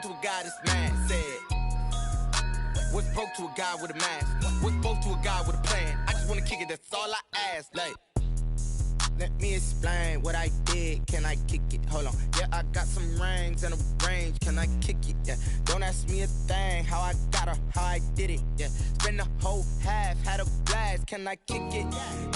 to a guy this man said, what's broke to a guy with a mask? What's broke to a guy with a plan? I just wanna kick it, that's all I ask. Like, let me explain what I did. Can I kick it? Hold on. Yeah, I got some rings and a range. Can I kick it? Yeah. Don't ask me a thing. How I got her, how I did it. Yeah. Spend the whole half, had a blast. Can I kick it?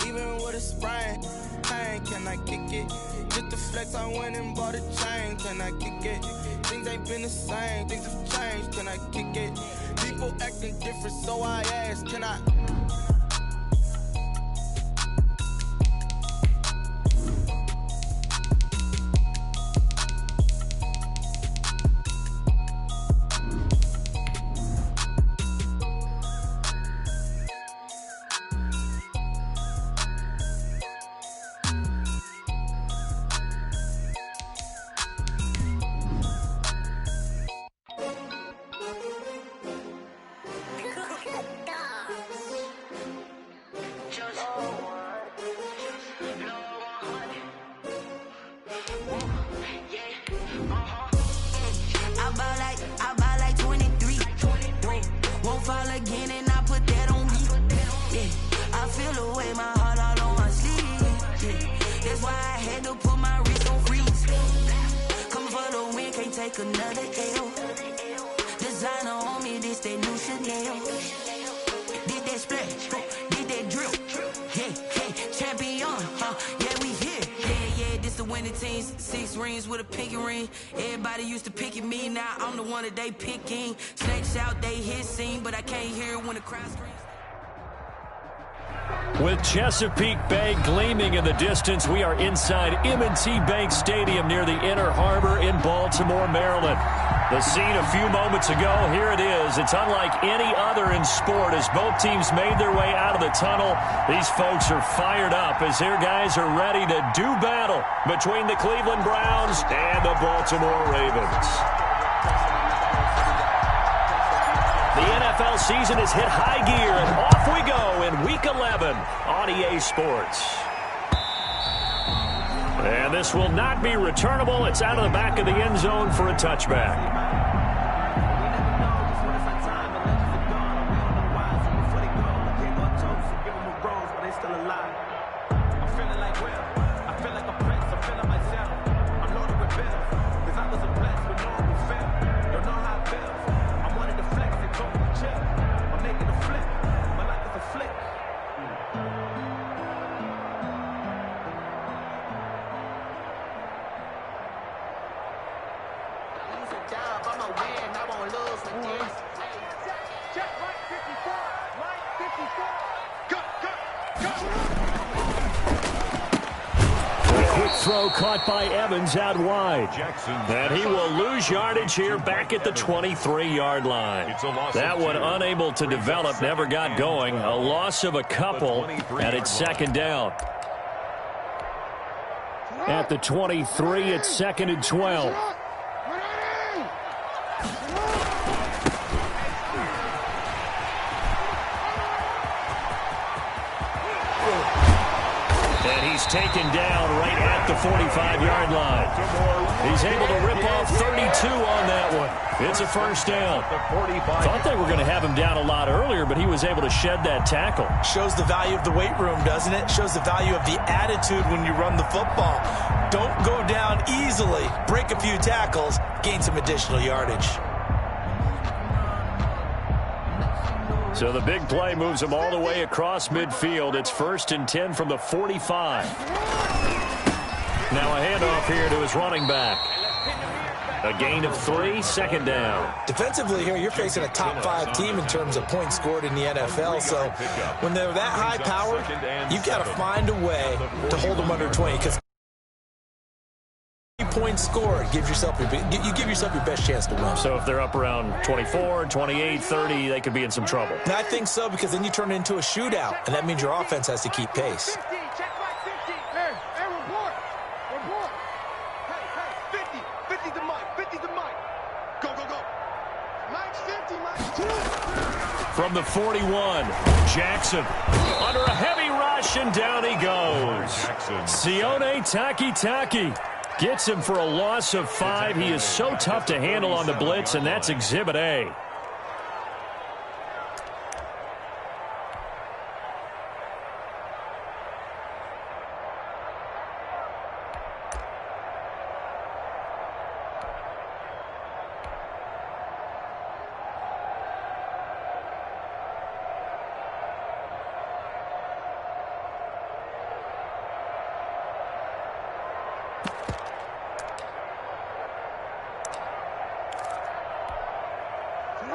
Even with a sprain, pain. Can I kick it? Just the flex, I went and bought a chain. Can I kick it? Things ain't been the same. Things have changed. Can I kick it? People acting different, so I ask. Can I? Another L. Designer on me, this that new Chanel. Did that splash, did that drill. Yeah, champion, yeah, we here. Yeah, this the winning teams. 6 rings with a pinky ring. Everybody used to picking me, now I'm the one that they picking. Snakes out, they hit scene, but I can't hear it when the crowd screams. With Chesapeake Bay gleaming in the distance, we are inside M&T Bank Stadium near the Inner Harbor in Baltimore, Maryland. The scene a few moments ago, here it is. It's unlike any other in sport as both teams made their way out of the tunnel. These folks are fired up as their guys are ready to do battle between the Cleveland Browns and the Baltimore Ravens. The NFL season has hit high gear, and off we go in Week 11 on EA Sports. And this will not be returnable. It's out of the back of the end zone for a touchback. Throw caught by Evans out wide. And he will lose yardage here back at the 23-yard line. That one unable to develop, never got going. A loss of a couple, and it's second down. At the 23, it's 2nd and 12. He's taken down right at the 45-yard line. He's able to rip off 32 on that one. It's a first down. Thought they were going to have him down a lot earlier, but he was able to shed that tackle. Shows the value of the weight room, doesn't it? Shows the value of the attitude when you run the football. Don't go down easily. Break a few tackles, gain some additional yardage. So the big play moves him all the way across midfield. It's 1st and 10 from the 45. Now a handoff here to his running back. A gain of 3, second down. Defensively here, you're facing a top 5 team in terms of points scored in the NFL. So when they're that high powered, you've got to find a way to hold them under 20. Because points scored, you give yourself your best chance to win. So if they're up around 24, 28, 30, they could be in some trouble. And I think so, because then you turn it into a shootout, and that means your offense has to keep pace. 50, check back 50. Hey, report. Hey, 50 the mic, 50 the mic. Go. Mike's 50, Mike's 2. From the 41, Jackson under a heavy rush, and down he goes. Sione Takitaki. Gets him for a loss of 5. He is so tough to handle on the blitz, and that's Exhibit A.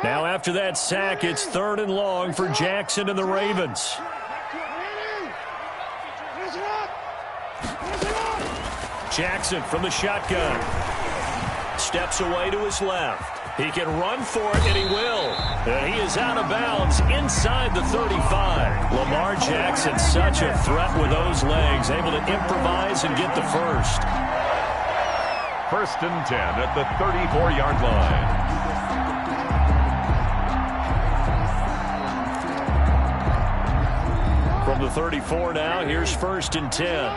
Now after that sack, it's 3rd and long for Jackson and the Ravens. Jackson from the shotgun. Steps away to his left. He can run for it, and he will. And he is out of bounds inside the 35. Lamar Jackson, such a threat with those legs, able to improvise and get the first. 1st and 10 at the 34-yard line. From the 34 now, here's 1st and 10.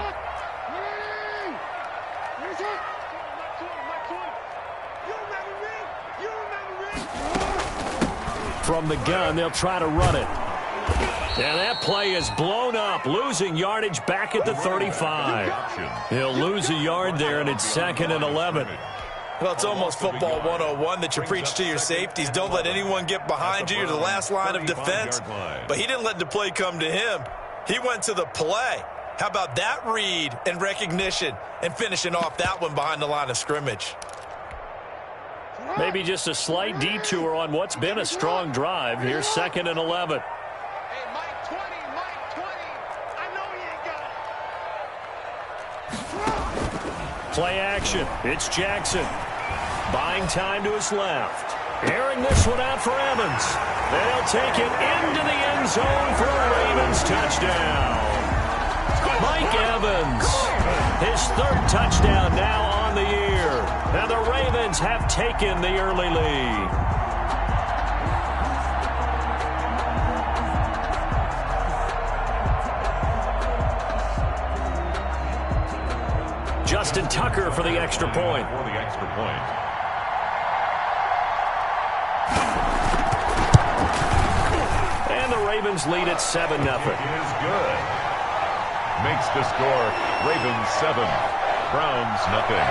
From the gun, they'll try to run it. And that play is blown up, losing yardage back at the 35. He'll lose a yard there, and it's 2nd and 11. Well, it's almost football 101 that you preach to your safeties. Don't let anyone get behind you. You're the last line of defense. But he didn't let the play come to him. He went to the play. How about that read and recognition and finishing off that one behind the line of scrimmage? Maybe just a slight detour on what's been a strong drive. Here's 2nd and 11. Hey, Mike 20, Mike 20. I know he ain't got it. Play action. It's Jackson. Buying time to his left. Airing this one out for Evans. They'll take it into the end zone for a Ravens touchdown. Mike Evans, his 3rd touchdown now on the year. And the Ravens have taken the early lead. Justin Tucker for the extra point. And the Ravens lead at 7-0. Is good. Makes the score Ravens 7, Browns nothing.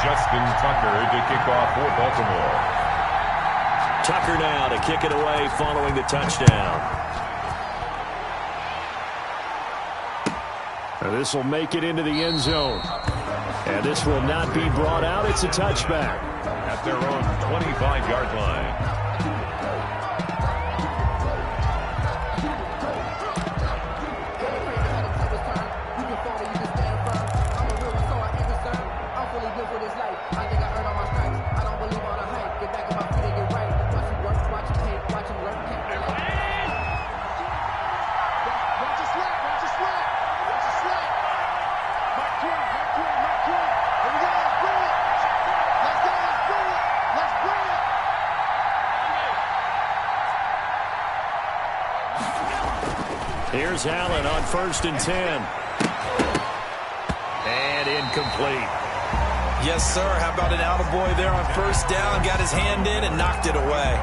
Justin Tucker to kick off for Baltimore. Tucker now to kick it away following the touchdown. And this will make it into the end zone. And this will not be brought out. It's a touchback. At their own 25-yard line. Here's Allen on 1st and 10. And incomplete. Yes, sir. How about an attaboy there on 1st down? Got his hand in and knocked it away.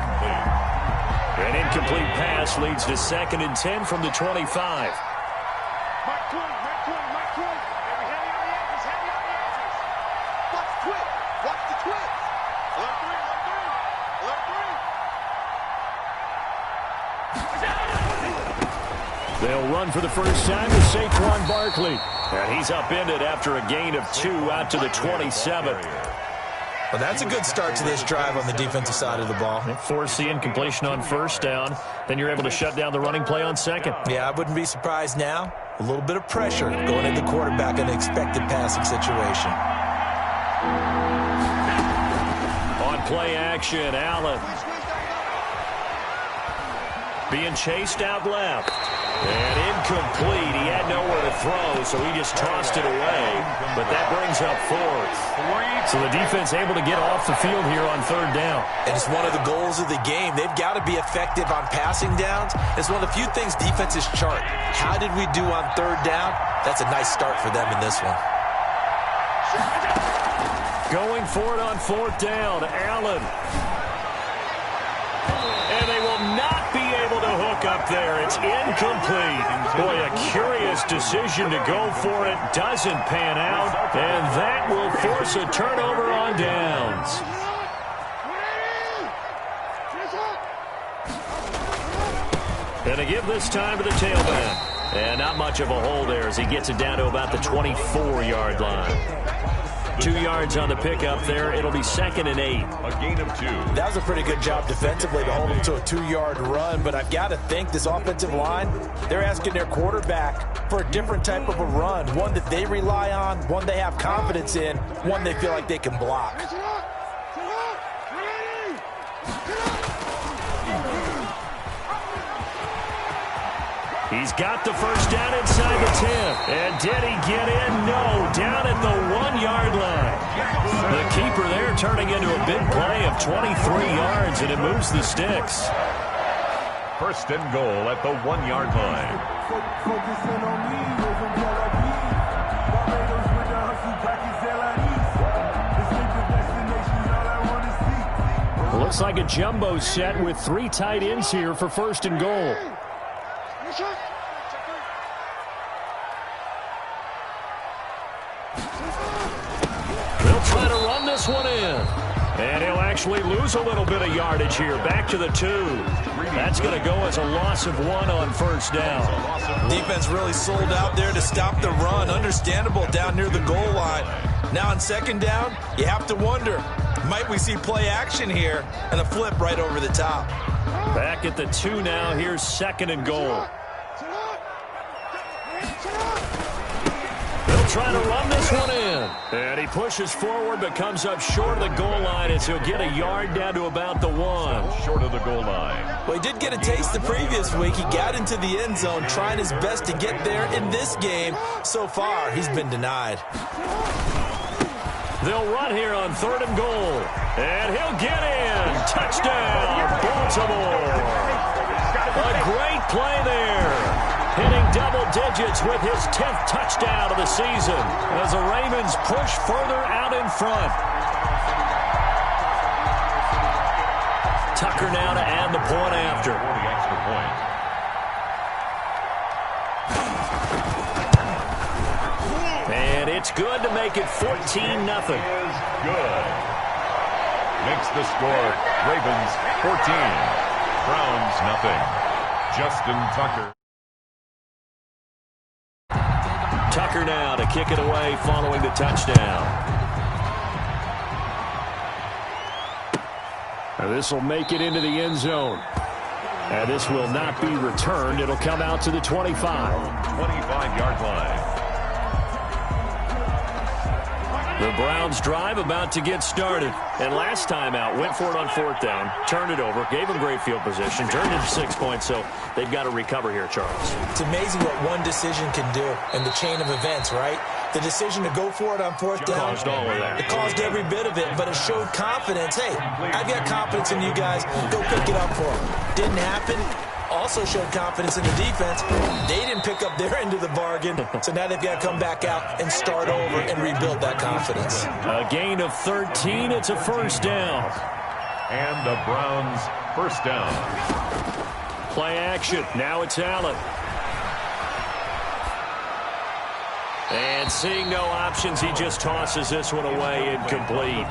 An incomplete pass leads to 2nd and 10 from the 25. Mike 20, Mike 20, Mike 20. Heavy on the edges, heavy on the edges. Watch the twist. Watch the twist. Alert 3, alert 3, alert 3. They'll run for the first time to Saquon Barkley. And he's upended after a gain of 2 out to the 27. Well, that's a good start to this drive on the defensive side of the ball. Force the incompletion on 1st down. Then you're able to shut down the running play on 2nd. Yeah, I wouldn't be surprised now. A little bit of pressure going into the quarterback in an expected passing situation. On play action, Allen. Being chased out left. And incomplete. He had nowhere to throw, so he just tossed it away. But that brings up fourth. So the defense able to get off the field here on third down. And it's one of the goals of the game. They've got to be effective on passing downs. It's one of the few things defenses chart. How did we do on third down? That's a nice start for them in this one. Going for it on fourth down, Allen. And they will not be able to hook up there. It's incomplete. Boy, a curious decision to go for it. Doesn't pan out. And that will force a turnover on downs. And to give this time to the tailback. And not much of a hole there as he gets it down to about the 24-yard line. 2 yards on the pickup there. It'll be 2nd and 8. A gain of 2. That was a pretty good job defensively to hold him to a 2-yard run, but I've got to think this offensive line, they're asking their quarterback for a different type of a run, one that they rely on, one they have confidence in, one they feel like they can block. He's got the first down inside the 10. And did he get in? No. Down at the 1-yard line. The keeper there turning into a big play of 23 yards, and it moves the sticks. First and goal at the 1-yard line. Looks like a jumbo set with 3 tight ends here for first and goal. They'll try to run this one in. And he'll actually lose a little bit of yardage here. Back to the 2. That's going to go as a loss of 1 on first down. Defense really sold out there to stop the run. Understandable down near the goal line. Now on second down, you have to wonder, might we see play action here and a flip right over the top? Back at the 2 now. Here's 2nd and goal. They'll try to run this one in. And he pushes forward but comes up short of the goal line as he'll get a yard down to about the 1. Short of the goal line. Well, he did get a taste the previous week. He got into the end zone trying his best to get there in this game. So far, he's been denied. They'll run here on 3rd and goal. And he'll get in. Touchdown, Baltimore. A great play there. Hitting double digits with his 10th touchdown of the season as the Ravens push further out in front. Tucker now to add the point after. The extra point. And it's good to make it 14-0. Is good. Makes the score Ravens 14. Browns nothing. Justin Tucker. Tucker now to kick it away following the touchdown. This will make it into the end zone. And this will not be returned. It'll come out to the 25. 25-yard line. The Browns drive about to get started. And last time out, went for it on 4th down, turned it over, gave them great field position, turned it 6 points, so they've got to recover here, Charles. It's amazing what one decision can do in the chain of events, right? The decision to go for it on 4th down. Caused all of that. It caused every bit of it, but it showed confidence. Hey, I've got confidence in you guys. Go pick it up for them. Didn't happen. Also showed confidence in the defense. They didn't pick up their end of the bargain, so now they've got to come back out and start over and rebuild that confidence. A gain of 13. It's a first down. And the Browns first down. Play action. Now it's Allen. And seeing no options, he just tosses this one away, incomplete.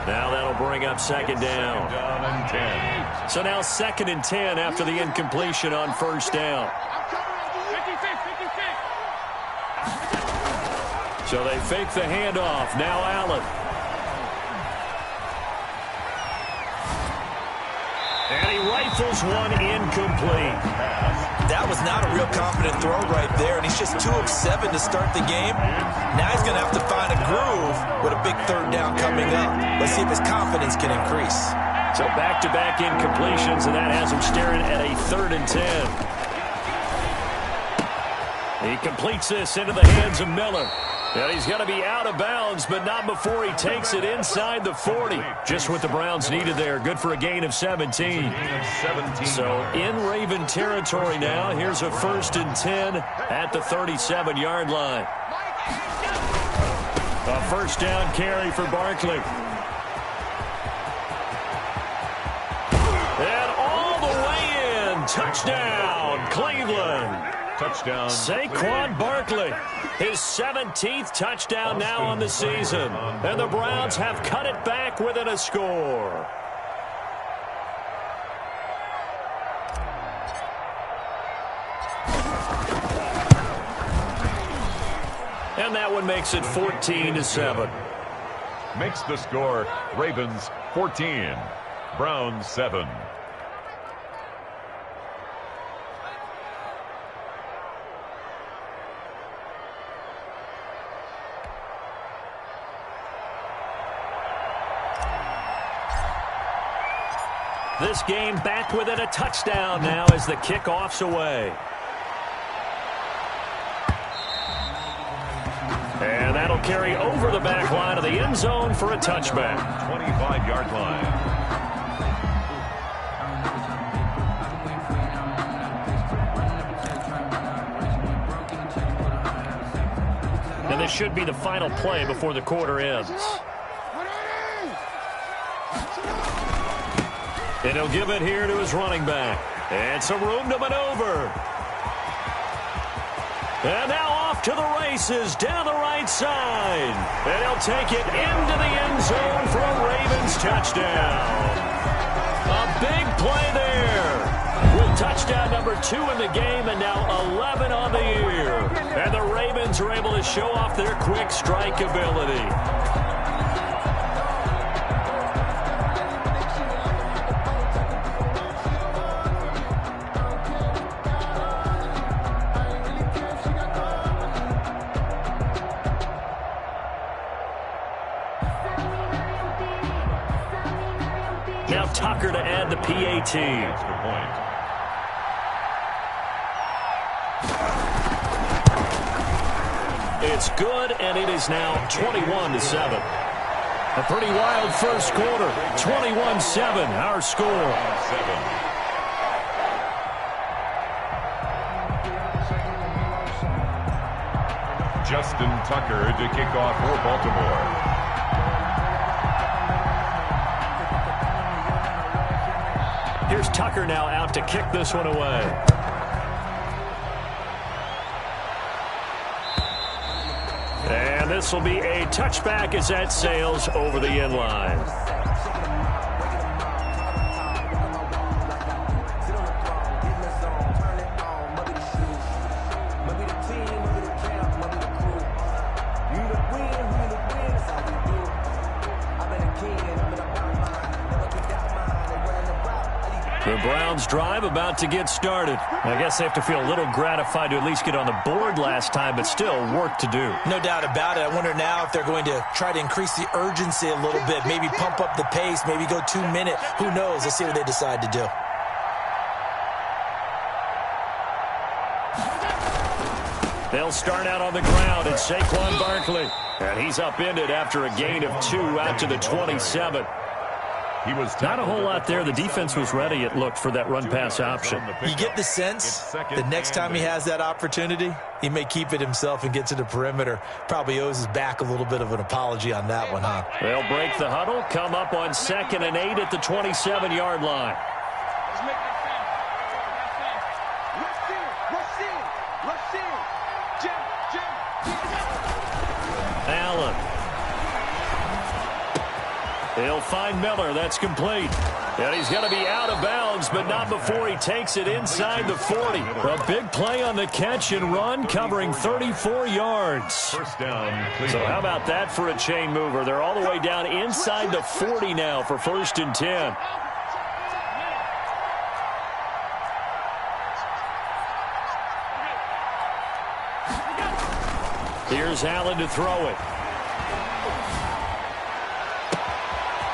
Now that'll bring up 2nd down. Down and 10. So now 2nd and 10 after the incompletion on first down. So they fake the handoff. Now Allen. And he rifles one incomplete. That was not a real confident throw right there, and he's just 2 of 7 to start the game. Now he's going to have to find a groove with a big 3rd down coming up. Let's see if his confidence can increase. So back-to-back incompletions, and that has him staring at a 3rd and 10. He completes this into the hands of Miller. And he's going to be out of bounds, but not before he takes it inside the 40. Just what the Browns needed there. Good for a gain of 17. So in Raven territory now. Here's a 1st and 10 at the 37-yard line. A first down carry for Barkley. And all the way in. Touchdown, Cleveland. Touchdown. Saquon Barkley, his 17th touchdown now on the season. And the Browns have cut it back within a score. And that one makes it 14-7. Makes the score Ravens 14, Browns 7. This game back within a touchdown now as the kickoff's away. And that'll carry over the back line of the end zone for a touchback. 25-yard line. And this should be the final play before the quarter ends. And he'll give it here to his running back. And some room to maneuver. And now off to the races down the right side. And he'll take it into the end zone for a Ravens touchdown. A big play there. With touchdown number 2 in the game and now 11 on the year. And the Ravens are able to show off their quick strike ability. Now Tucker to add the PAT. Extra point. It's good, and it is now 21-7. A pretty wild first quarter. 21-7, our score. 7. Justin Tucker to kick off for Baltimore. Here's Tucker now out to kick this one away. And this will be a touchback as that sails over the end line. The Browns drive about to get started. I guess they have to feel a little gratified to at least get on the board last time, but still work to do. No doubt about it. I wonder now if they're going to try to increase the urgency a little bit, maybe pump up the pace, maybe go 2-minute. Who knows? Let's see what they decide to do. They'll start out on the ground, and Saquon Barkley. And he's upended after a gain of 2 out to the 27. He was not a whole lot there. The defense was ready, it looked, for that run-pass option. You get the sense that next time he has that opportunity, he may keep it himself and get to the perimeter. Probably owes his back a little bit of an apology on that one, huh? They'll break the huddle, come up on 2nd and 8 at the 27-yard line. Allen. He'll find Miller. That's complete. And he's going to be out of bounds, but not before he takes it inside the 40. A big play on the catch and run, covering 34 yards. First down, Cleveland. So how about that for a chain mover? They're all the way down inside the 40 now for 1st and 10. Here's Allen to throw it.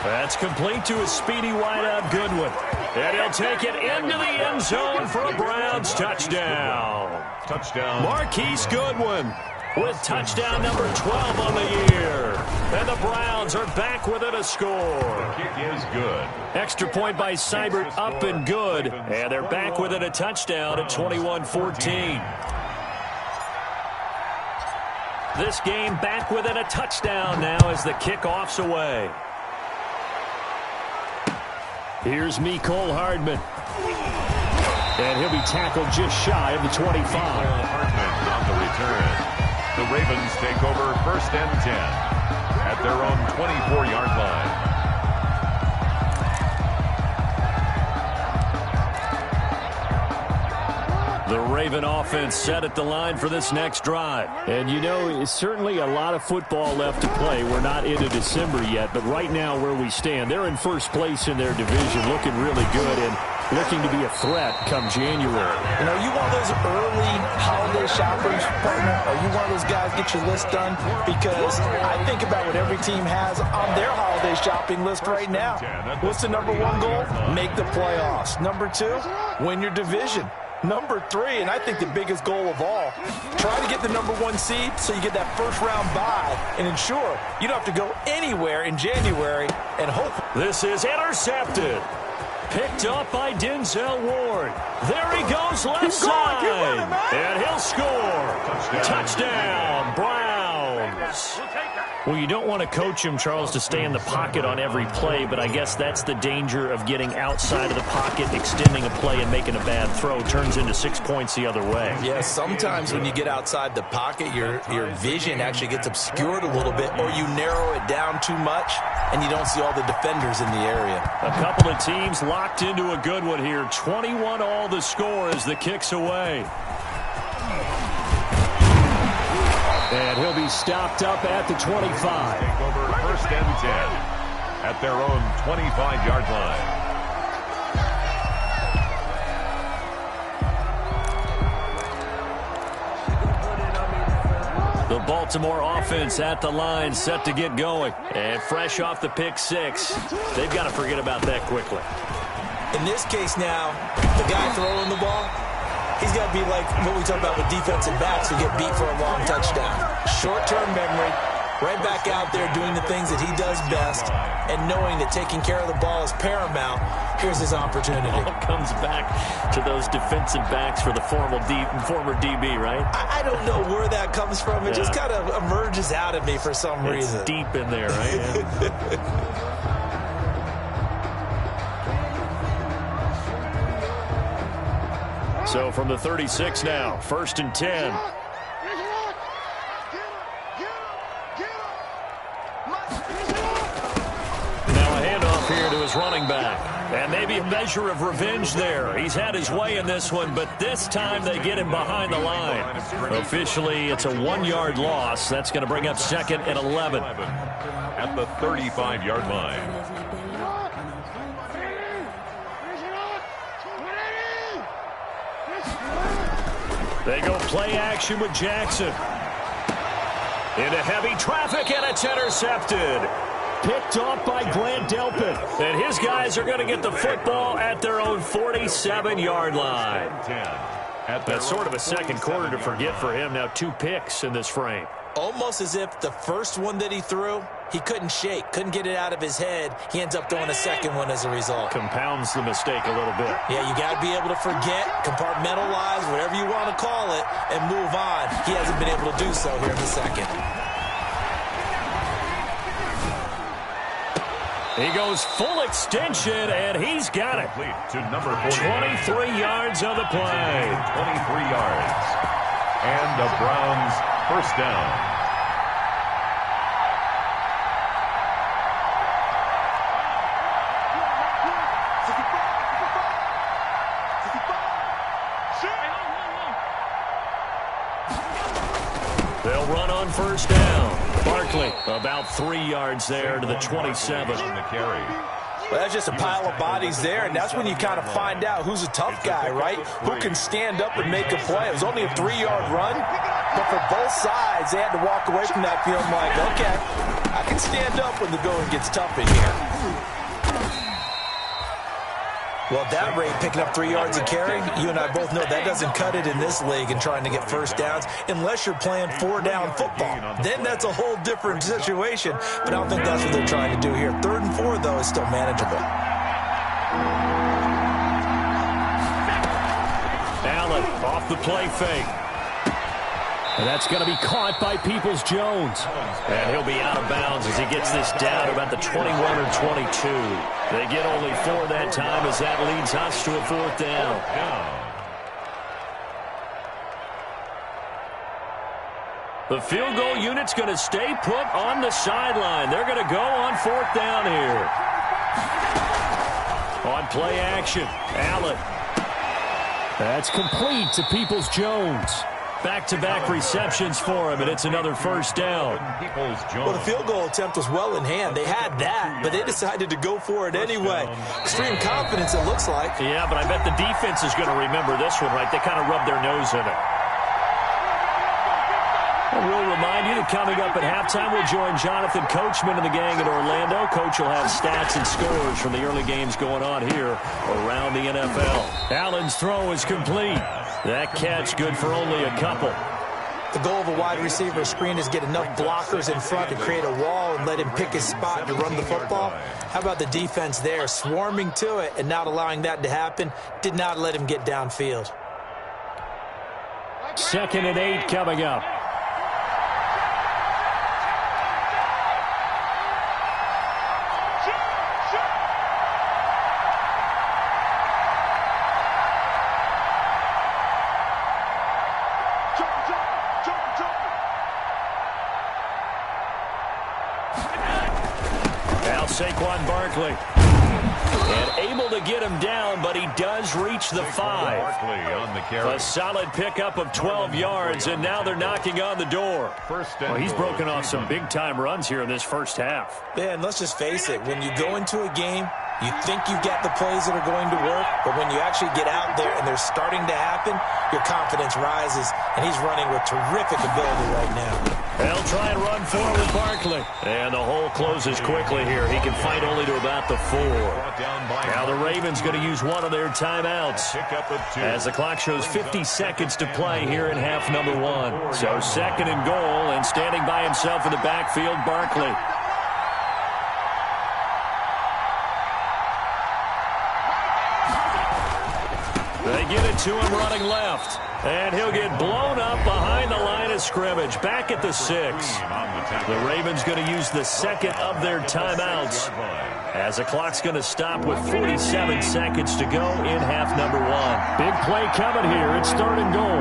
That's complete to a speedy wideout Goodwin. And he'll take it into the end zone for a Browns touchdown. Touchdown. Marquise Goodwin with touchdown number 12 on the year. And the Browns are back within a score. The kick is good. Extra point by Seibert, up and good. And they're back within a touchdown at 21-14. This game back within a touchdown now as the kickoff's away. Here's Mecole Hardman. And he'll be tackled just shy of the 25. Hardman on the return. The Ravens take over 1st and 10 at their own 24-yard line. The Raven offense set at the line for this next drive. And, you know, it's certainly a lot of football left to play. We're not into December yet, but right now where we stand, they're in first place in their division, looking really good and looking to be a threat come January. You know, you one of those early holiday shoppers, partner? Are you one of those guys get your list done? Because I think about what every team has on their holiday shopping list right now. What's the number one goal? Make the playoffs. Number 2, win your division. Number 3, and I think the biggest goal of all, try to get the number 1 seed so you get that first-round bye and ensure you don't have to go anywhere in January and hope. This is intercepted. Picked up by Denzel Ward. There he goes left side. And he'll score. Touchdown, Browns. Well, you don't want to coach him, Charles, to stay in the pocket on every play, but I guess that's the danger of getting outside of the pocket, extending a play, and making a bad throw. Turns into 6 points the other way. Yeah, sometimes when you get outside the pocket, your vision actually gets obscured a little bit, or you narrow it down too much, and you don't see all the defenders in the area. A couple of teams locked into a good one here. 21 all the score as the kick's away. And he'll be stopped up at the 25. Take over 1st and 10 at their own 25-yard line. The Baltimore offense at the line, set to get going. And fresh off the pick 6. They've got to forget about that quickly. In this case now, the guy throwing the ball, he's got to be like what we talk about with defensive backs who get beat for a long touchdown. Short-term memory, right back out there doing the things that he does best, and knowing that taking care of the ball is paramount. Here's his opportunity. All comes back to those defensive backs for the former DB, right? I don't know where that comes from. It just kind of emerges out of me for some reason. It's deep in there, right? Yeah. So from the 36 now, 1st and 10. Now a handoff here to his running back. And maybe a measure of revenge there. He's had his way in this one, but this time they get him behind the line. Officially, it's a 1-yard loss. That's going to bring up 2nd and 11. At the 35-yard line. They go play action with Jackson. Into heavy traffic, and it's intercepted. Picked off by Grant Delpit. And his guys are going to get the football at their own 47-yard line. That's sort of a second quarter to forget for him. Now 2 picks in this frame. Almost as if the first one that he threw, he couldn't shake, couldn't get it out of his head. He ends up throwing a second one as a result. Compounds the mistake a little bit. Yeah, you got to be able to forget, compartmentalize, whatever you want to call it, and move on. He hasn't been able to do so here in the second. He goes full extension, and he's got it. To number 23 yards on the play. 23 yards. And the Browns first down. They'll run on first down. Barkley about 3 yards there to the 27. Well, that's just a pile of bodies there, and that's when you kind of find out who's a tough guy, right? Who can stand up and make a play. It was only a 3-yard run, But for both sides, they had to walk away from that feeling like, okay, I can stand up when the going gets tough in here. Well, at that rate, picking up 3 yards a carry, you and I both know that doesn't cut it in this league and trying to get first downs unless you're playing 4-down football. Then that's a whole different situation, but I don't think that's what they're trying to do here. 3rd and 4, though, is still manageable. Allen off the play fake. And that's going to be caught by Peoples-Jones. And he'll be out of bounds as he gets this down to about the 21 or 22. They get only 4 that time as that leads us to a 4th down. The field goal unit's going to stay put on the sideline. They're going to go on 4th down here. On play action, Allen. That's complete to Peoples-Jones. Back-to-back receptions for him, and it's another first down. Well, the field goal attempt was well in hand. They had that, but they decided to go for it anyway. Extreme confidence, it looks like. Yeah, but I bet the defense is going to remember this one, right? They kind of rubbed their nose in it. And we'll remind you that coming up at halftime, we'll join Jonathan Coachman and the gang in Orlando. Coach will have stats and scores from the early games going on here around the NFL. Allen's throw is complete. That catch good for only a couple. The goal of a wide receiver screen is get enough blockers in front to create a wall and let him pick his spot to run the football. How about the defense there, swarming to it and not allowing that to happen? Did not let him get downfield. 2nd and 8 coming up. Saquon Barkley. And able to get him down, but he does reach the 5. A solid pickup of 12 yards, and now they're knocking on the door. Well, he's broken off some big-time runs here in this first half. Yeah, and let's just face it. When you go into a game, you think you've got the plays that are going to work, but when you actually get out there and they're starting to happen, your confidence rises, and he's running with terrific ability right now. They'll try and run forward with Barkley. And the hole closes quickly here. He can fight only to about the 4. Now the Ravens going to use one of their timeouts as the clock shows 50 seconds to play here in half number 1. So 2nd and goal, and standing by himself in the backfield, Barkley. They get it to him running left. And he'll get blown up behind the line of scrimmage. Back at the 6. The Ravens going to use the 2nd of their timeouts as the clock's going to stop with 47 seconds to go in half number 1. Big play coming here. It's 3rd and goal.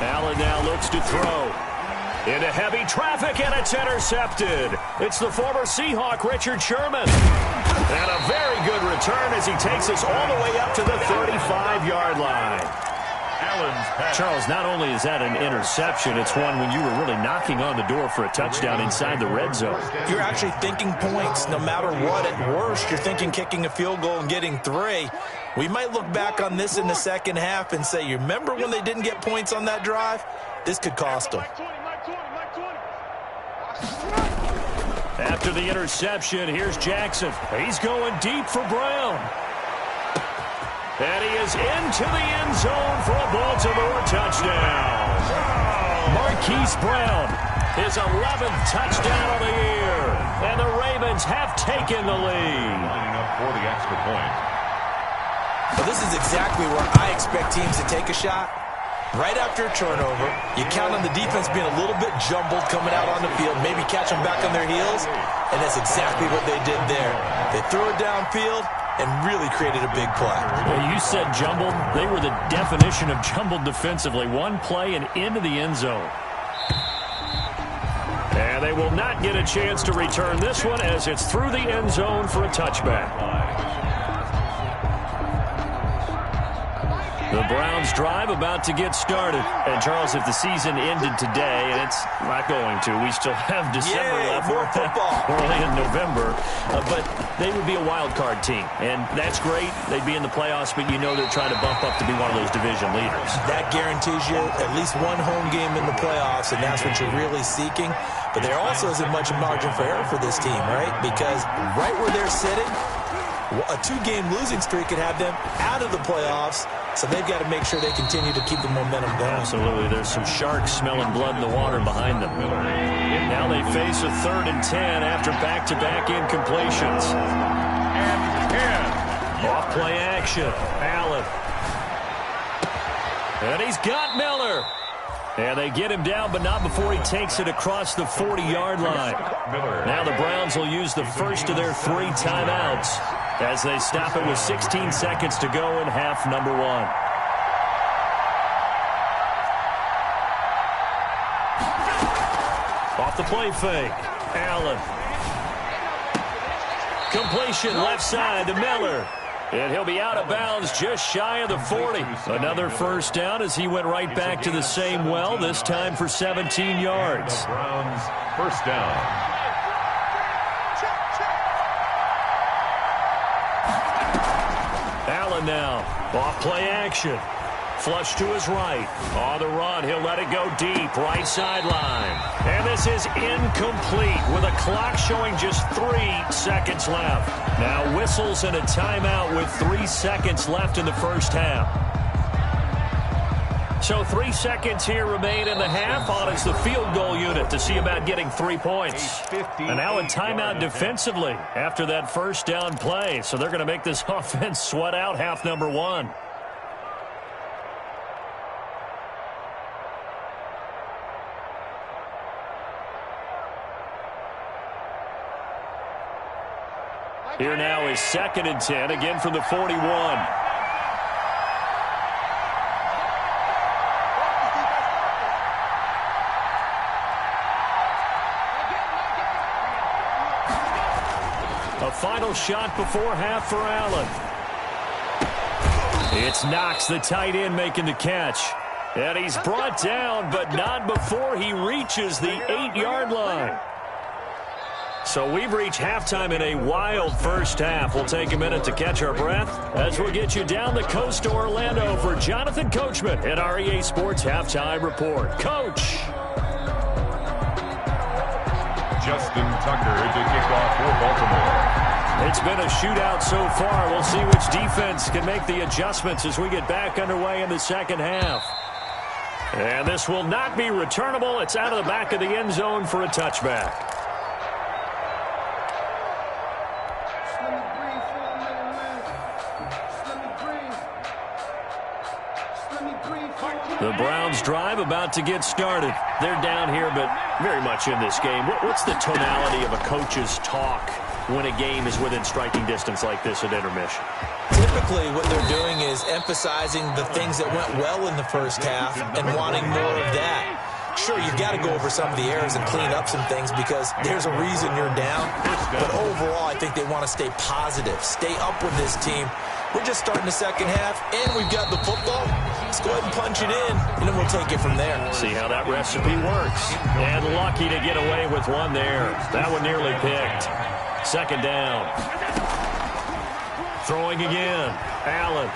Allen now looks to throw. Into heavy traffic, and it's intercepted. It's the former Seahawk, Richard Sherman. And a very good return as he takes us all the way up to the 35-yard line. Charles, not only is that an interception, it's one when you were really knocking on the door for a touchdown inside the red zone. You're actually thinking points no matter what. At worst, you're thinking kicking a field goal and getting 3. We might look back on this in the second half and say, you remember when they didn't get points on that drive? This could cost them. After the interception, here's Jackson. He's going deep for Brown. And he is into the end zone for a Baltimore touchdown. Marquise Brown, his 11th touchdown of the year. And the Ravens have taken the lead. Lining up for the extra point. Well, this is exactly where I expect teams to take a shot. Right after a turnover, you count on the defense being a little bit jumbled coming out on the field, maybe catch them back on their heels, and that's exactly what they did there. They threw it downfield and really created a big play. Well, you said jumbled. They were the definition of jumbled defensively. One play and into the end zone. And they will not get a chance to return this one as it's through the end zone for a touchback. The Browns drive about to get started. And, Charles, if the season ended today, and it's not going to, we still have December left. More football. We're only in November. But they would be a wild card team. And that's great. They'd be in the playoffs, but you know they're trying to bump up to be one of those division leaders. That guarantees you at least one home game in the playoffs, and that's what you're really seeking. But there also isn't much margin for error for this team, right? Because right where they're sitting, a 2-game losing streak could have them out of the playoffs, so they've got to make sure they continue to keep the momentum going. Absolutely. There's some sharks smelling blood in the water behind them. Now they face a 3rd and 10 after back-to-back incompletions. And 10. Off-play action. Allen. And he's got Miller. And they get him down, but not before he takes it across the 40-yard line. Now the Browns will use the first of their 3 timeouts as they stop it with 16 seconds to go in half number 1. Off the play fake. Allen. Completion left side to Miller. And he'll be out of bounds just shy of the 40. Another first down as he went right back to the same well, this time for 17 yards. Browns first down. Allen now. Off play action. Flush to his right. On the run, he'll let it go deep. Right sideline. And this is incomplete with a clock showing just 3 seconds left. Now whistles and a timeout with 3 seconds left in the first half. So 3 seconds here remain in the half. On is the field goal unit to see about getting 3 points. And now a timeout defensively after that first down play. So they're going to make this offense sweat out half number 1. Here now is 2nd and 10, again from the 41. A final shot before half for Allen. It's Knox, the tight end, making the catch. And he's brought down, but not before he reaches the 8-yard line. So we've reached halftime in a wild first half. We'll take a minute to catch our breath as we'll get you down the coast to Orlando for Jonathan Coachman at our EA Sports Halftime Report. Coach. Justin Tucker to kick off for Baltimore. It's been a shootout so far. We'll see which defense can make the adjustments as we get back underway in the second half. And this will not be returnable. It's out of the back of the end zone for a touchback. The Browns drive about to get started. They're down here, but very much in this game. What's the tonality of a coach's talk when a game is within striking distance like this at intermission? Typically, what they're doing is emphasizing the things that went well in the first half and wanting more of that. Sure, you've got to go over some of the errors and clean up some things because there's a reason you're down. But overall, I think they want to stay positive, stay up with this team. We're just starting the second half, and we've got the football. Let's go ahead and punch it in, and then we'll take it from there. See how that recipe works. And lucky to get away with one there. That one nearly picked. Second down. Throwing again. Allen.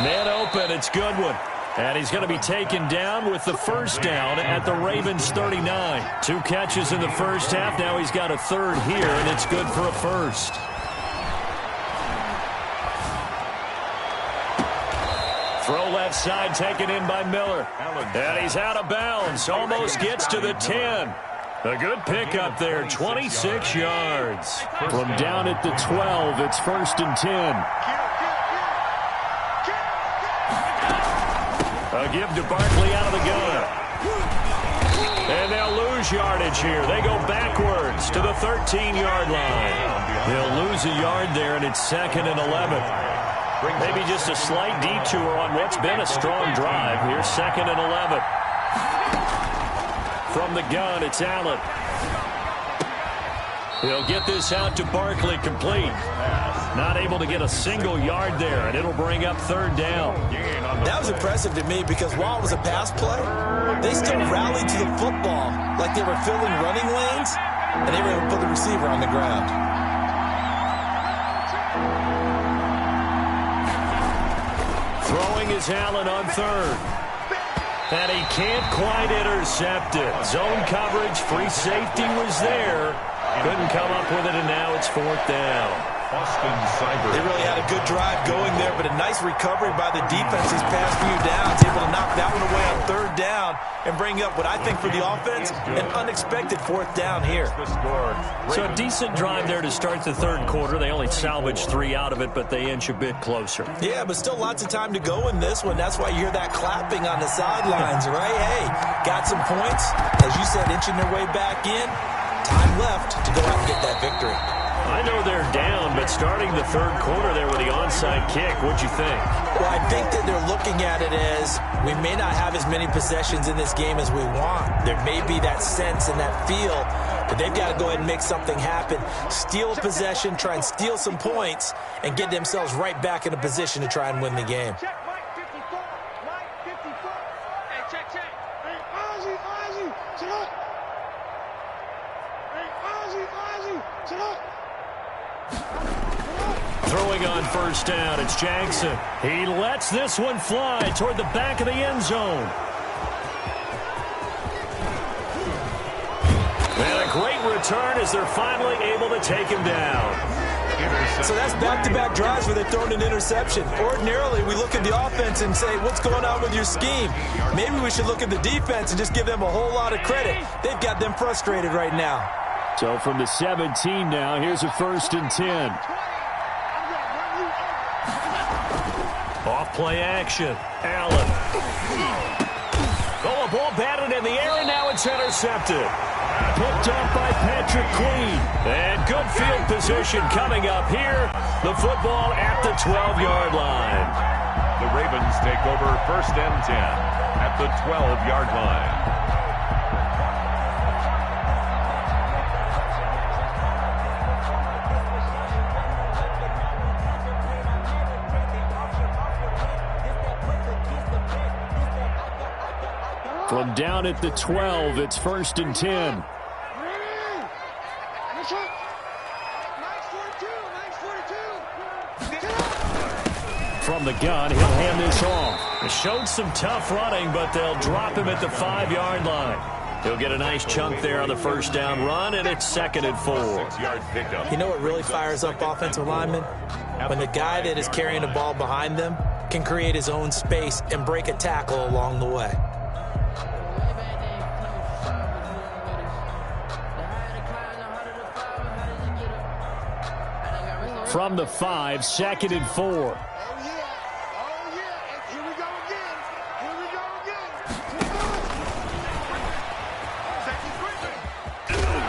Man open. It's Goodwin. And he's going to be taken down with the first down at the Ravens 39. 2 catches in the first half. Now he's got a third here, and it's good for a first. Throw left side taken in by Miller. And he's out of bounds. Almost gets to the 10. A good pickup there, 26 yards. From down at the 12, it's 1st and 10. A give to Barkley out of the gun. And they'll lose yardage here. They go backwards to the 13-yard line. They'll lose a yard there, and it's 2nd and 11. Maybe just a slight detour on what's been a strong drive. Here's 2nd and 11. From the gun, it's Allen. He'll get this out to Barkley, complete. Not able to get a single yard there, and it'll bring up third down. That was impressive to me because while it was a pass play, they still rallied to the football like they were filling running lanes, and they were able to put the receiver on the ground. Throwing is Allen on third. And he can't quite intercept it. Zone coverage, free safety was there. Couldn't come up with it, and now it's fourth down. They really had a good drive going there, but a nice recovery by the defense these past few downs. Able to knock that one away on third down and bring up what I think for the offense, an unexpected fourth down here. So a decent drive there to start the third quarter. They only salvaged 3 out of it, but they inch a bit closer. Yeah, but still lots of time to go in this one. That's why you hear that clapping on the sidelines, right? Hey, got some points. As you said, inching their way back in. Time left to go out and get that victory. I know they're down, but starting the third quarter there with the onside kick, what'd you think? Well, I think that they're looking at it as we may not have as many possessions in this game as we want. There may be that sense and that feel, but they've got to go ahead and make something happen. Steal possession, try and steal some points, and get themselves right back in a position to try and win the game. Check, Mike 54. Mike 54. Hey, check. Hey, Ozzy, sit up. Hey, Ozzy, sit up. Throwing on first down, it's Jackson. He lets this one fly toward the back of the end zone. And a great return as they're finally able to take him down. So that's back-to-back drives where they're throwing an interception. Ordinarily, we look at the offense and say, what's going on with your scheme? Maybe we should look at the defense and just give them a whole lot of credit. They've got them frustrated right now. So from the 17 now, here's a 1st and 10. Off play action. Allen. Oh, a ball batted in the air, and now it's intercepted. Picked up by Patrick Queen. And good field position coming up here. The football at the 12-yard line. The Ravens take over 1st and 10 at the 12-yard line. From down at the 12, it's 1st and 10. From the gun, he'll hand this off. It showed some tough running, but they'll drop him at the 5-yard line. He'll get a nice chunk there on the first down run, and it's 2nd and 4. You know what really fires up offensive linemen? When the guy that is carrying the ball behind them can create his own space and break a tackle along the way. From the 5, 2nd and 4. Oh, yeah. Here we go again.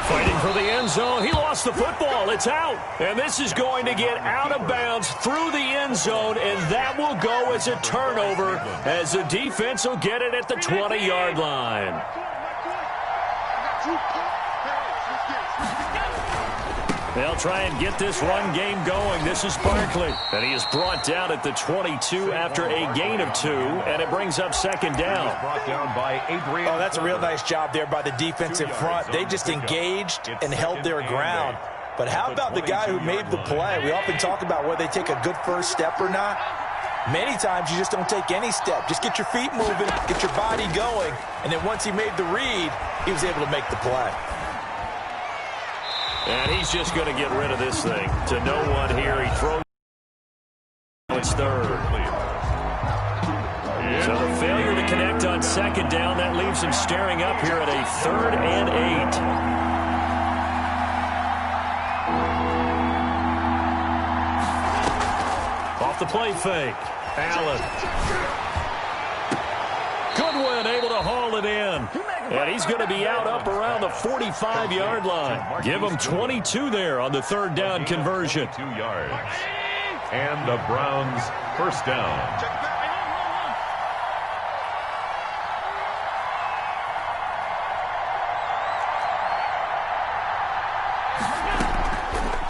Fighting for the end zone. He lost the football. It's out. And this is going to get out of bounds through the end zone, and that will go as a turnover as the defense will get it at the 20-yard line. They'll try and get this run game going. This is Barkley. And he is brought down at the 22 after a gain of 2, and it brings up 2nd down. Oh, that's a real nice job there by the defensive front. They just engaged and held their ground. But how about the guy who made the play? We often talk about whether they take a good first step or not. Many times you just don't take any step. Just get your feet moving, get your body going, and then once he made the read, he was able to make the play. And he's just going to get rid of this thing to no one here. He throws. It's 3rd. So the failure to connect on 2nd down, that leaves him staring up here at a 3rd and 8. Off the play fake. Allen. Goodwin able to haul it in. And he's going to be out up around the 45-yard line. Give him 22 there on the 3rd down conversion. 2 yards. And the Browns 1st down.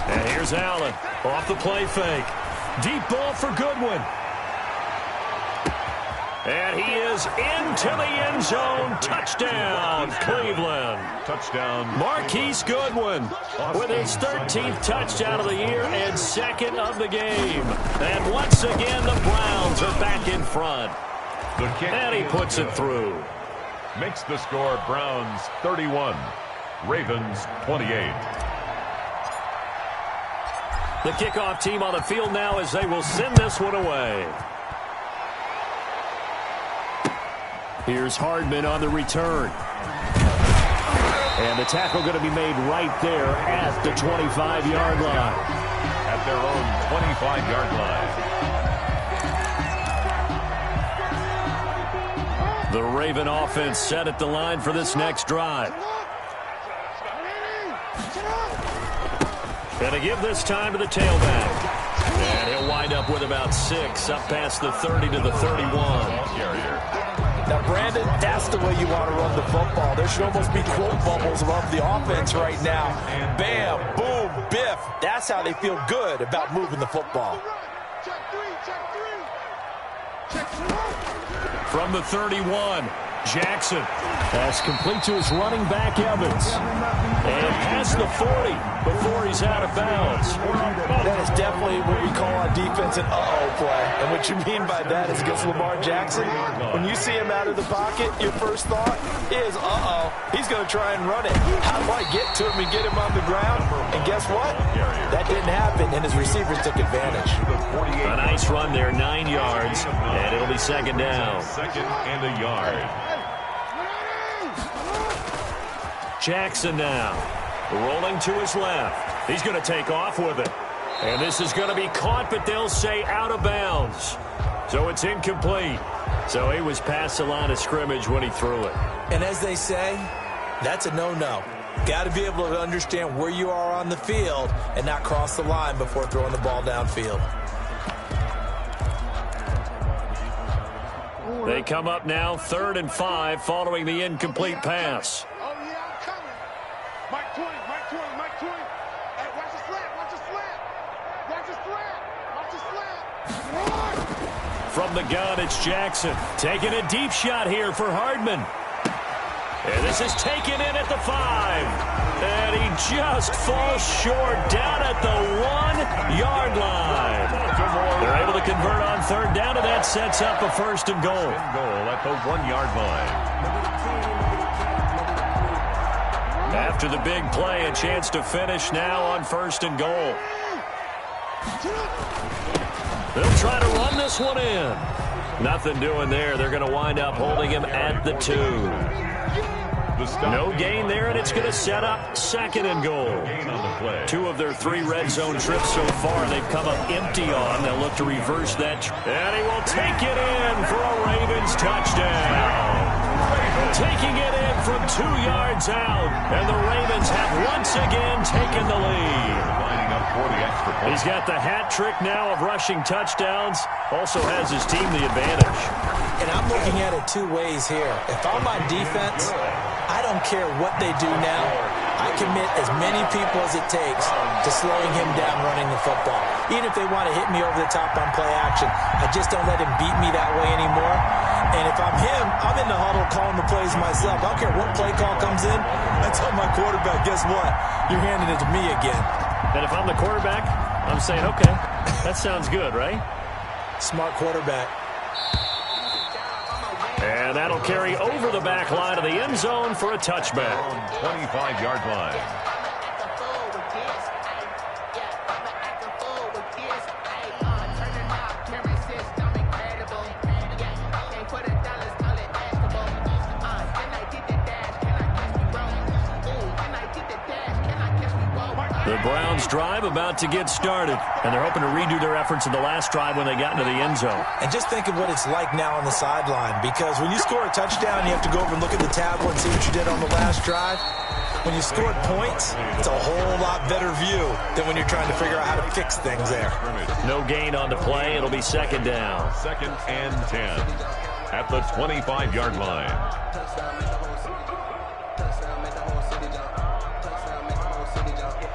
And Here's Allen off the play fake. Deep ball for Goodwin. And he is into the end zone. Touchdown, Cleveland. Touchdown. Marquise Goodwin with his 13th touchdown of the year and second of the game. And once again, the Browns are back in front. The kick And he puts it through. makes the score Browns 31, Ravens 28. The kickoff team on the field now as they will send this one away. Here's Hardman on the return. And the tackle going to be made right there at the 25-yard line. At their own 25-yard line. The Raven offense set at the line for this next drive. And to give this time to the tailback. And he'll wind up with about 6 up past the 30 to the 31. Now, Brandon, that's the way you want to run the football. There should almost be quote bubbles above the offense right now. Bam, boom, biff. That's how they feel good about moving the football. From the 31, Jackson. That's complete to his running back, Evans. And past the 40 before he's out of bounds. That is definitely what we call on defense an uh-oh play. And what you mean by that is against Lamar Jackson, when you see him out of the pocket, your first thought is, uh-oh, he's going to try and run it. How do I get to him and get him on the ground? And guess what? That didn't happen, and his receivers took advantage. A nice run there, 9 yards, and it'll be second down. Second and a yard. Jackson now, rolling to his left. He's going to take off with it. And this is going to be caught, but they'll say out of bounds. So it's incomplete. So he was past the line of scrimmage when he threw it. And as they say, that's a no-no. Got to be able to understand where you are on the field and not cross the line before throwing the ball downfield. They come up now 3rd and 5 following the incomplete pass. Oh, yeah, I'm coming. Mike 20, Mike 20, Mike 20. Hey, watch the slant, watch the slant. Watch the slant, watch the slant. From the gun, it's Jackson. Taking a deep shot here for Hardman. And this is taken in at the 5. And he just falls short down at the 1-yard line. They're able to convert on 3rd down, and that sets up a 1st and goal. At the 1-yard line. After the big play, a chance to finish now on 1st and goal. They'll try to run this one in. Nothing doing there. They're going to wind up holding him at the 2. No gain there, and it's going to set up 2nd and goal. 2 of their 3 red zone trips so far they've come up empty on. They'll look to reverse that. And he will take it in for a Ravens touchdown. Taking it in from 2 yards out. And the Ravens have once again taken the lead. He's got the hat trick now of rushing touchdowns. Also has his team the advantage. And I'm looking at it 2 ways here. If I'm on defense, I don't care what they do now. I commit as many people as it takes to slowing him down running the football. Even if they want to hit me over the top on play action, I just don't let him beat me that way anymore. And if I'm him, I'm in the huddle calling the plays myself. I don't care what play call comes in. I tell my quarterback, guess what? You're handing it to me again. And if I'm the quarterback, I'm saying, okay, that sounds good, right? Smart quarterback. And that'll carry over the back line of the end zone for a touchback. 25-yard line. The Browns drive about to get started, and they're hoping to redo their efforts in the last drive when they got into the end zone. And just think of what it's like now on the sideline, because when you score a touchdown, you have to go over and look at the tablet and see what you did on the last drive. When you scored points, it's a whole lot better view than when you're trying to figure out how to fix things there. No gain on the play. It'll be 2nd down. 2nd and 10 at the 25-yard line.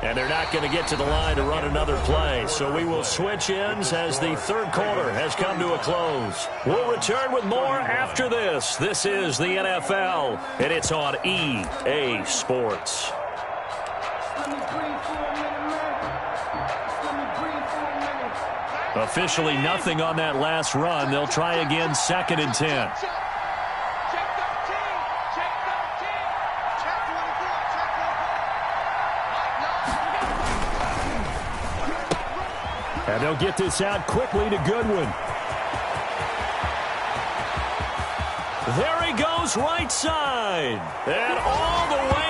And they're not going to get to the line to run another play. So we will switch ends as the third quarter has come to a close. We'll return with more after this. This is the NFL, and it's on EA Sports. Officially nothing on that last run. They'll try again, 2nd and 10. And they'll get this out quickly to Goodwin. There he goes, right side. And all the way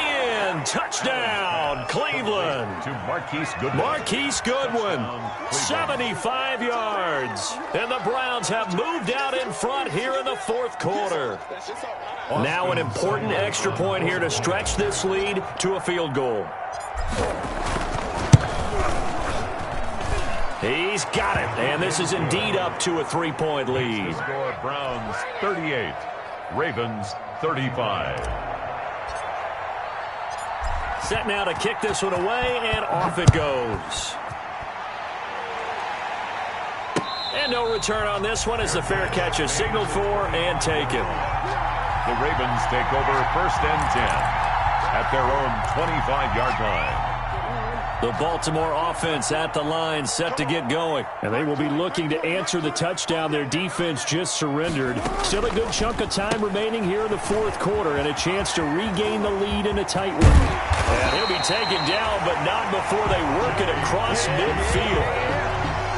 in. Touchdown, Cleveland. To Marquise Goodwin. Marquise Goodwin, 75 yards. And the Browns have moved out in front here in the fourth quarter. Now an important extra point here to stretch this lead to a field goal. He's got it, and this is indeed up to a 3-point lead. Score Browns 38, Ravens 35. Set now to kick this one away, and off it goes. And no return on this one as the fair catch is signaled for and taken. The Ravens take over 1st and 10 at their own 25-yard line. The Baltimore offense at the line, set to get going. And they will be looking to answer the touchdown their defense just surrendered. Still a good chunk of time remaining here in the fourth quarter and a chance to regain the lead in a tight one. And he'll be taken down, but not before they work it across midfield.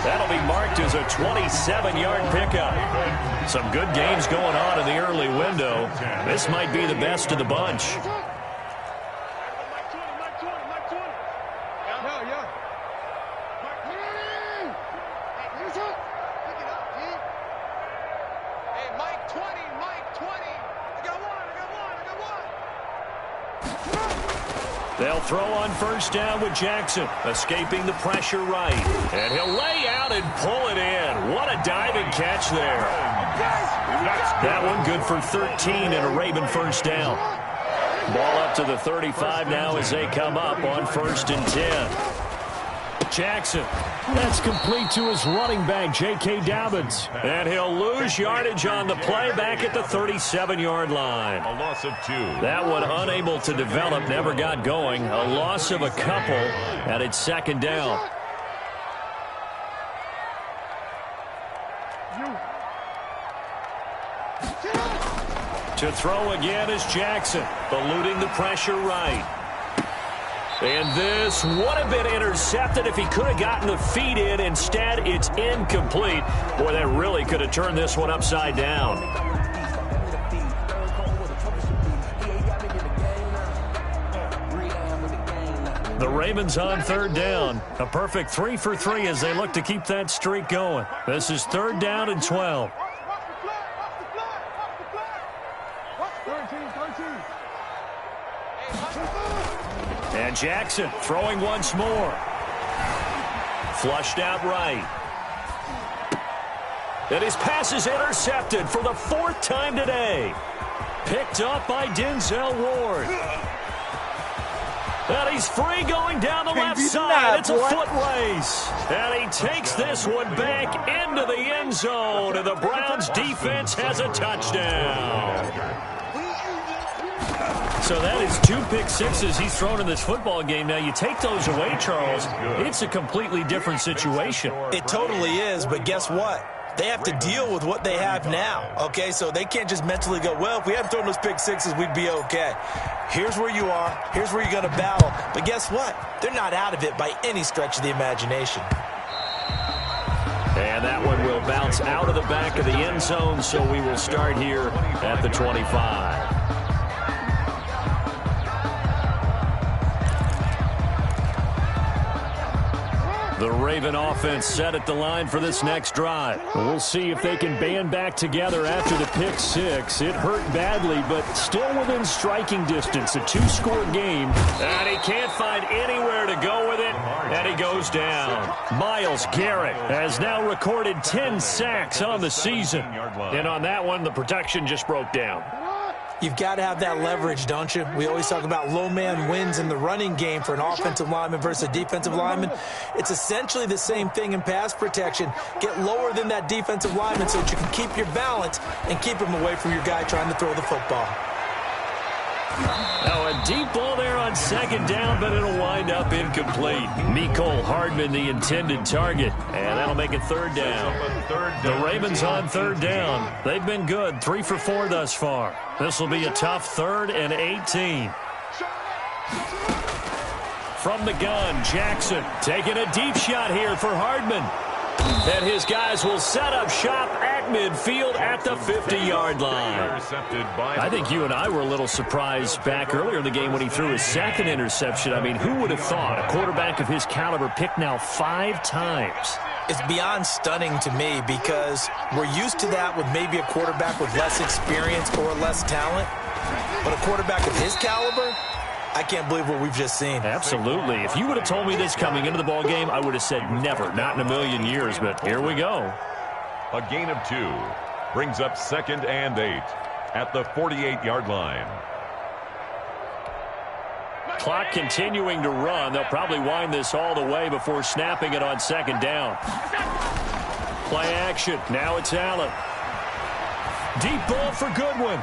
That'll be marked as a 27-yard pickup. Some good games going on in the early window. This might be the best of the bunch. They'll throw on 1st down with Jackson, escaping the pressure right. And he'll lay out and pull it in. What a diving catch there. That one good for 13 and a Raven 1st down. Ball up to the 35 now as they come up on 1st and 10. Jackson, that's complete to his running back, J.K. Dobbins. And he'll lose yardage on the play back at the 37-yard line. A loss of 2. That one unable to develop, never got going. A loss of a couple, and it's 2nd down. To throw again is Jackson, eluding the pressure right. And this would have been intercepted if he could have gotten the feet in. Instead, it's incomplete. Boy, that really could have turned this one upside down. The Ravens on 3rd down. A perfect 3 for 3 as they look to keep that streak going. This is 3rd down and 12. And Jackson throwing once more. Flushed out right. And his pass is intercepted for the 4th time today. Picked up by Denzel Ward. And he's free going down the left side. It's a foot race. And he takes this one back into the end zone. And the Browns defense has a touchdown. So that is 2 pick sixes he's thrown in this football game. Now, you take those away, Charles, it's a completely different situation. It totally is, but guess what? They have to deal with what they have now, okay? So they can't just mentally go, well, if we hadn't thrown those pick sixes, we'd be okay. Here's where you are. Here's where you're going to battle. But guess what? They're not out of it by any stretch of the imagination. And that one will bounce out of the back of the end zone, so we will start here at the 25. The Raven offense set at the line for this next drive. We'll see if they can band back together after the pick six. It hurt badly, but still within striking distance. A 2-score game. And he can't find anywhere to go with it, and he goes down. Myles Garrett has now recorded 10 sacks on the season. And on that one, the protection just broke down. You've got to have that leverage, don't you? We always talk about low man wins in the running game for an offensive lineman versus a defensive lineman. It's essentially the same thing in pass protection. Get lower than that defensive lineman so that you can keep your balance and keep him away from your guy trying to throw the football. Now a deep ball there on second down, but it'll wind up incomplete. Mecole Hardman, the intended target, and that'll make it third down. The Ravens on third down. They've been good, 3 for 4 thus far. This will be a tough 3rd and 18. From the gun, Jackson taking a deep shot here for Hardman. And his guys will set up shop at midfield at the 50-yard line. I think you and I were a little surprised back earlier in the game when he threw his second interception. I mean, who would have thought a quarterback of his caliber picked now 5 times? It's beyond stunning to me because we're used to that with maybe a quarterback with less experience or less talent. But a quarterback of his caliber, I can't believe what we've just seen. Absolutely. If you would have told me this coming into the ball game, I would have said never, not in a million years. But here we go. A gain of 2 brings up 2nd and 8 at the 48-yard line. Clock continuing to run. They'll probably wind this all the way before snapping it on second down. Play action. Now it's Allen. Deep ball for Goodwin.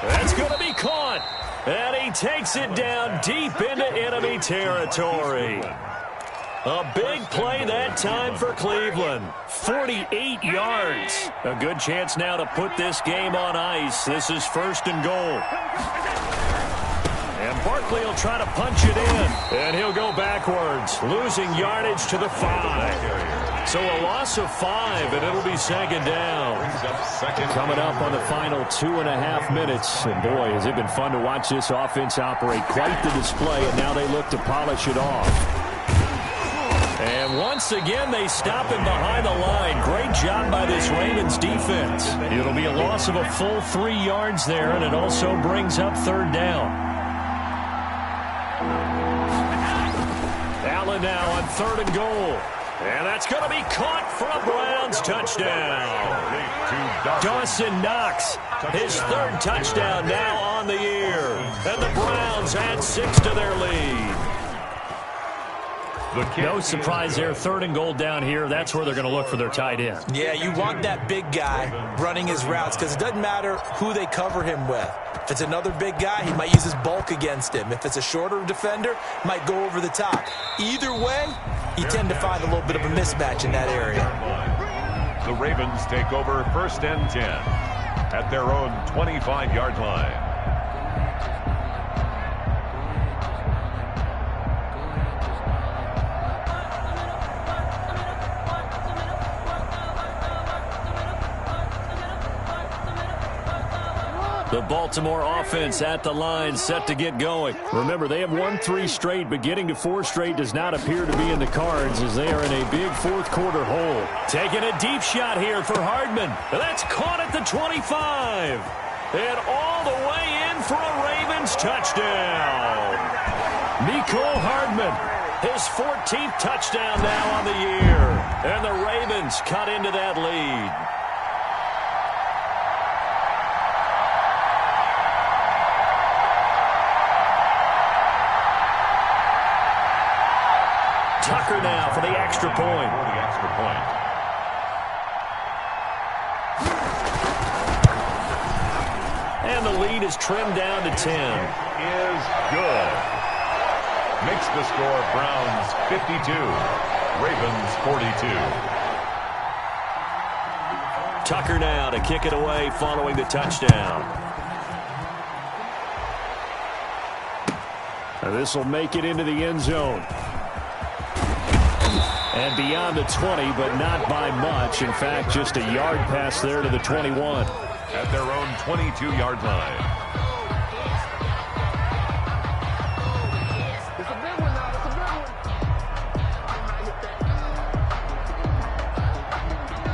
That's going to be caught. And he takes it down deep into enemy territory. A big play that time for Cleveland. 48 yards. A good chance now to put this game on ice. This is 1st and goal. And Barkley will try to punch it in. And he'll go backwards, losing yardage to the 5. So a loss of 5, and it'll be 2nd down. Coming up on the final 2.5 minutes. And boy, has it been fun to watch this offense operate. Quite the display, and now they look to polish it off. And once again, they stop him behind the line. Great job by this Ravens defense. It'll be a loss of a full 3 yards there, and it also brings up 3rd down. Allen now on 3rd and goal. And that's going to be caught for a Browns touchdown. Dawson Knox, his 3rd touchdown now on the year. And the Browns add 6 to their lead. No surprise there, 3rd and goal down here. That's where they're going to look for their tight end. Yeah, you want that big guy running his routes because it doesn't matter who they cover him with. If it's another big guy, he might use his bulk against him. If it's a shorter defender, might go over the top. Either way, you tend to find a little bit of a mismatch in that area. The Ravens take over 1st and 10 at their own 25-yard line. The Baltimore offense at the line, set to get going. Remember, they have won 3 straight, but getting to 4 straight does not appear to be in the cards as they are in a big 4th quarter hole. Taking a deep shot here for Hardman. That's caught at the 25. And all the way in for a Ravens touchdown. Mecole Hardman, his 14th touchdown now on the year. And the Ravens cut into that lead. Tucker now for the extra point. And the lead is trimmed down to 10. Is good. Makes the score Browns 52, Ravens 42. Tucker now to kick it away following the touchdown. This will make it into the end zone. And beyond the 20, but not by much. In fact, just a yard pass there to the 21. At their own 22-yard line.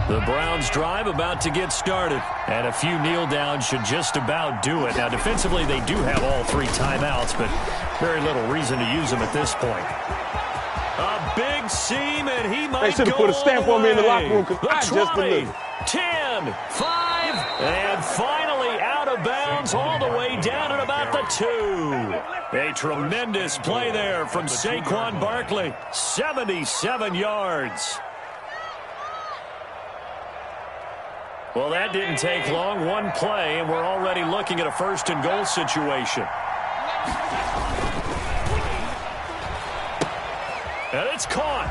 The Browns drive about to get started. And a few kneel downs should just about do it. Now, defensively, they do have all 3 timeouts, but very little reason to use them at this point. A big seam, and he might go. They should have put a stamp on me in the locker room because I just 20, 10, 5, and finally out. bounds all the way down at about the 2. A tremendous play there from Saquon Barkley. 77 yards. Well, that didn't take long. One play, and we're already looking at a first and goal situation. And it's caught.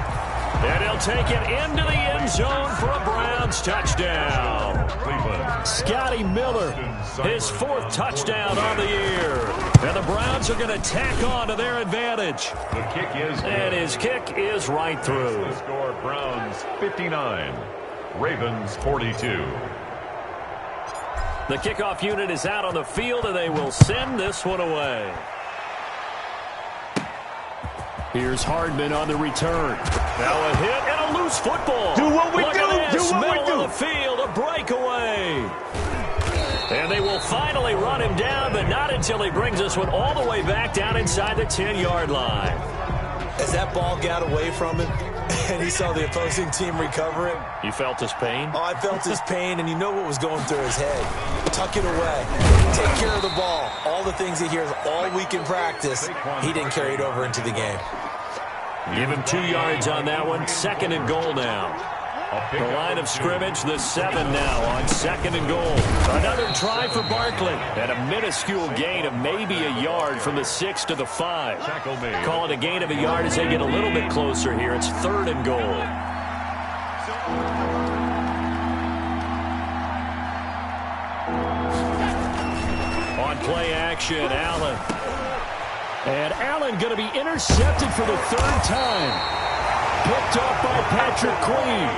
And he'll take it into the end zone for a Browns touchdown. Scotty Miller, his 4th touchdown on the year. And the Browns are going to tack on to their advantage. The kick is good. And his kick is right through. The score, Browns 59, Ravens 42. The kickoff unit is out on the field, and they will send this one away. Here's Hardman on the return. Now a hit and a loose football. Do what we Look do. At this. Do what we Middle do. of the field, a breakaway. And they will finally run him down, but not until he brings this one all the way back down inside the 10-yard line. As that ball got away from him and he saw the opposing team recover it. You felt his pain? Oh, I felt his pain, and you know what was going through his head. Tuck it away. Take care of the ball. All the things he hears all week in practice, he didn't carry it over into the game. Give him 2 yards on that one. 2nd and goal now. The line of scrimmage, the 7 now on 2nd and goal. Another try for Barkley. And a minuscule gain of maybe a yard from the 6 to the 5. Call it a gain of a yard as they get a little bit closer here. It's 3rd and goal. On play action, Allen. And Allen going to be intercepted for the 3rd time. Picked up by Patrick Queen.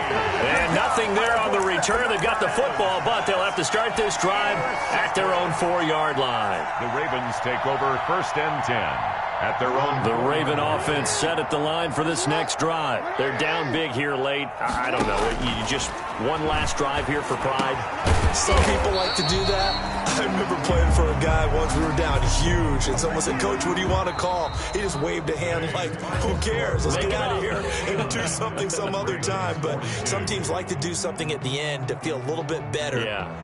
And nothing there on the return. They've got the football, but they'll have to start this drive at their own 4-yard line. The Ravens take over 1st and 10 at their own. The Raven offense set at the line for this next drive. They're down big here late. I don't know. You just one last drive here for pride. Some people like to do that. I remember playing for a guy once. We were down huge, and someone said, "Coach, what do you want to call?" He just waved a hand like, "Who cares? Let's get out of here and do something some other time." But some teams like to do something at the end to feel a little bit better. Yeah.